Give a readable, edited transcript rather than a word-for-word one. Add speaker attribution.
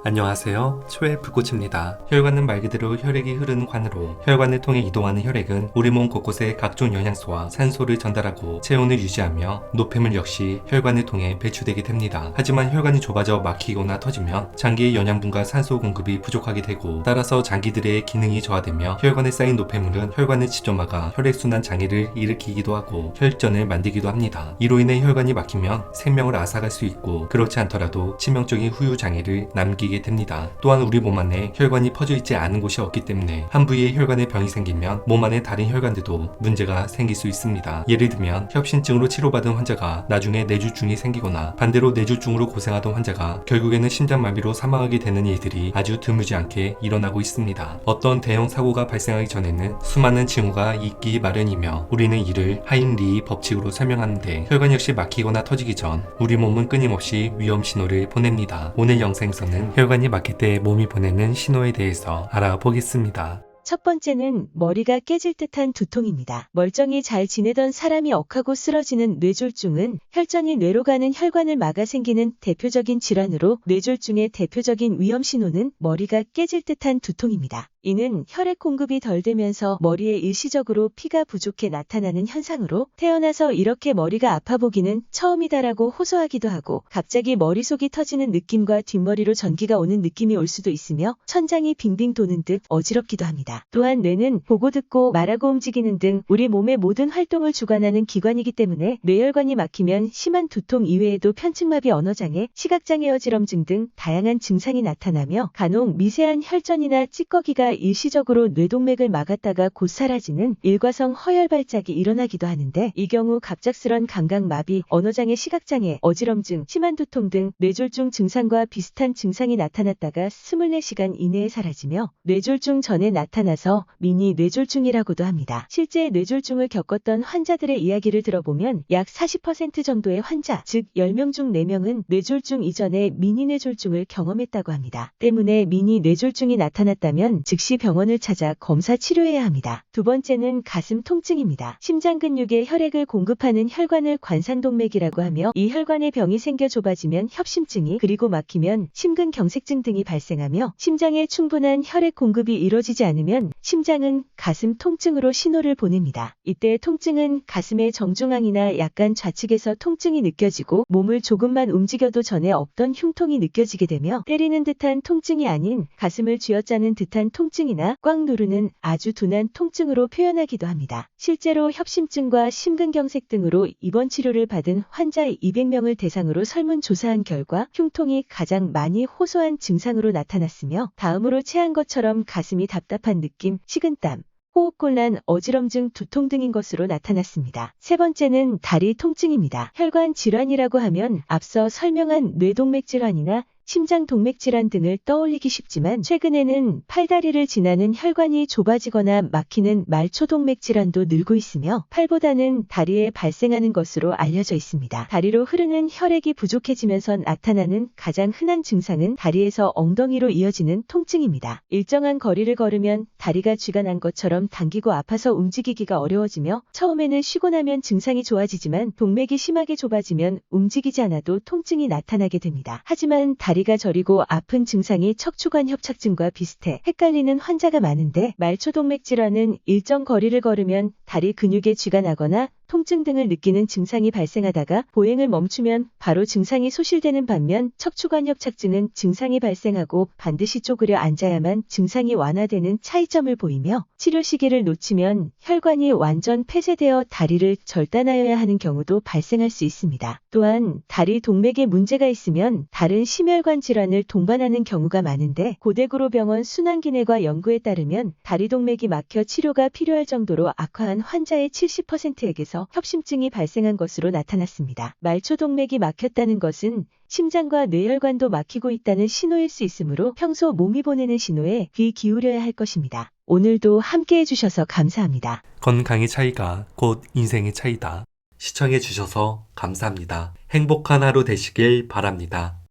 Speaker 1: 안녕하세요. 초의 불꽃입니다. 혈관은 말 그대로 혈액이 흐르는 관으로 혈관을 통해 이동하는 혈액은 우리 몸 곳곳에 각종 영양소와 산소를 전달하고 체온을 유지하며 노폐물 역시 혈관을 통해 배출되게 됩니다. 하지만 혈관이 좁아져 막히거나 터지면 장기의 영양분과 산소 공급이 부족하게 되고 따라서 장기들의 기능이 저하되며 혈관에 쌓인 노폐물은 혈관을 직접 막아 혈액순환 장애를 일으키기도 하고 혈전을 만들기도 합니다. 이로 인해 혈관이 막히면 생명을 앗아갈 수 있고 그렇지 않더라도 치명적인 후유 장애를 남기게 됩니다. 또한 우리 몸 안에 혈관이 퍼져 있지 않은 곳이 없기 때문에 한 부위에 혈관에 병이 생기면 몸 안의 다른 혈관들도 문제가 생길 수 있습니다. 예를 들면 협심증으로 치료받은 환자가 나중에 뇌졸중이 생기거나 반대로 뇌졸중으로 고생하던 환자가 결국에는 심장마비로 사망하게 되는 일들이 아주 드물지 않게 일어나고 있습니다. 어떤 대형 사고가 발생하기 전에는 수많은 징후가 있기 마련이며 우리는 이를 하인리히 법칙으로 설명하는데 혈관 역시 막히거나 터지기 전 우리 몸은 끊임없이 위험 신호를 보냅니다. 오늘 영상에서는 혈관이 막힐 때 몸이 보내는 신호에 대해서 알아보겠습니다.
Speaker 2: 첫 번째는 머리가 깨질 듯한 두통입니다. 멀쩡히 잘 지내던 사람이 억하고 쓰러지는 뇌졸중은 혈전이 뇌로 가는 혈관을 막아 생기는 대표적인 질환으로 뇌졸중의 대표적인 위험 신호는 머리가 깨질 듯한 두통입니다. 이는 혈액 공급이 덜 되면서 머리에 일시적으로 피가 부족해 나타나는 현상으로 태어나서 이렇게 머리가 아파 보기는 처음이다라고 호소하기도 하고 갑자기 머릿속이 터지는 느낌과 뒷머리로 전기가 오는 느낌이 올 수도 있으며 천장이 빙빙 도는 듯 어지럽기도 합니다. 또한 뇌는 보고 듣고 말하고 움직이는 등 우리 몸의 모든 활동을 주관하는 기관이기 때문에 뇌혈관이 막히면 심한 두통 이외에도 편측마비 언어장애, 시각장애 어지럼증 등 다양한 증상이 나타나며 간혹 미세한 혈전이나 찌꺼기가 일시적으로 뇌동맥을 막았다가 곧 사라지는 일과성 허혈 발작이 일어나기도 하는데 이 경우 갑작스런 감각마비, 언어장애, 시각장애, 어지럼증, 심한 두통 등 뇌졸중 증상과 비슷한 증상이 나타났다가 24시간 이내에 사라지며 뇌졸중 전에 나타나서 미니 뇌졸중이라고도 합니다. 실제 뇌졸중을 겪었던 환자들의 이야기를 들어보면 약 40% 정도의 환자, 즉 10명 중 4명은 뇌졸중 이전에 미니 뇌졸중을 경험했다고 합니다. 때문에 미니 뇌졸중이 나타났다면 즉시 병원을 찾아 검사 치료해야 합니다. 두 번째는 가슴 통증입니다. 심장 근육에 혈액을 공급하는 혈관을 관상동맥이라고 하며 이 혈관에 병이 생겨 좁아지면 협심증이 그리고 막히면 심근경색증 등이 발생하며 심장에 충분한 혈액 공급이 이루어지지 않으면 심장은 가슴 통증으로 신호를 보냅니다. 이때 통증은 가슴의 정중앙이나 약간 좌측에서 통증이 느껴지고 몸을 조금만 움직여도 전에 없던 흉통이 느껴지게 되며 때리는 듯한 통증이 아닌 가슴을 쥐어짜는 듯한 통증이나 꽉 누르는 아주 둔한 통증으로 표현하기도 합니다. 실제로 협심증과 심근경색 등으로 입원 치료를 받은 환자 200명을 대상으로 설문조사한 결과 흉통이 가장 많이 호소한 증상으로 나타났으며 다음으로 체한 것처럼 가슴이 답답한 느낌, 식은땀, 호흡곤란, 어지럼증, 두통 등인 것으로 나타났습니다. 세 번째는 다리 통증입니다. 혈관 질환이라고 하면 앞서 설명한 뇌동맥 질환이나 심장동맥 질환 등을 떠올리기 쉽지만 최근에는 팔다리를 지나는 혈관이 좁아지거나 막히는 말초동맥 질환도 늘고 있으며 팔보다는 다리에 발생하는 것으로 알려져 있습니다. 다리로 흐르는 혈액이 부족해지면서 나타나는 가장 흔한 증상은 다리에서 엉덩이로 이어지는 통증입니다. 일정한 거리를 걸으면 다리가 쥐가 난 것처럼 당기고 아파서 움직이기가 어려워지며 처음에는 쉬고 나면 증상이 좋아지지만 동맥이 심하게 좁아지면 움직이지 않아도 통증이 나타나게 됩니다. 하지만 다리가 저리고 아픈 증상이 척추관 협착증과 비슷해 헷갈리는 환자가 많은데 말초동맥 질환은 일정 거리를 걸으면 다리 근육에 쥐가 나거나 통증 등을 느끼는 증상이 발생하다가 보행을 멈추면 바로 증상이 소실되는 반면 척추관 협착증은 증상이 발생하고 반드시 쪼그려 앉아야만 증상이 완화되는 차이점을 보이며 치료 시기를 놓치면 혈관이 완전 폐쇄되어 다리를 절단하여야 하는 경우도 발생할 수 있습니다. 또한 다리 동맥에 문제가 있으면 다른 심혈관 질환을 동반하는 경우가 많은데 고대구로병원 순환기내과 연구에 따르면 다리 동맥이 막혀 치료가 필요할 정도로 악화한 환자의 70%에게서 협심증이 발생한 것으로 나타났습니다. 말초동맥이 막혔다는 것은 심장과 뇌혈관도 막히고 있다는 신호일 수 있으므로 평소 몸이 보내는 신호에 귀 기울여야 할 것입니다. 오늘도 함께 해주셔서 감사합니다.
Speaker 1: 건강의 차이가 곧 인생의 차이다. 시청해주셔서 감사합니다. 행복한 하루 되시길 바랍니다.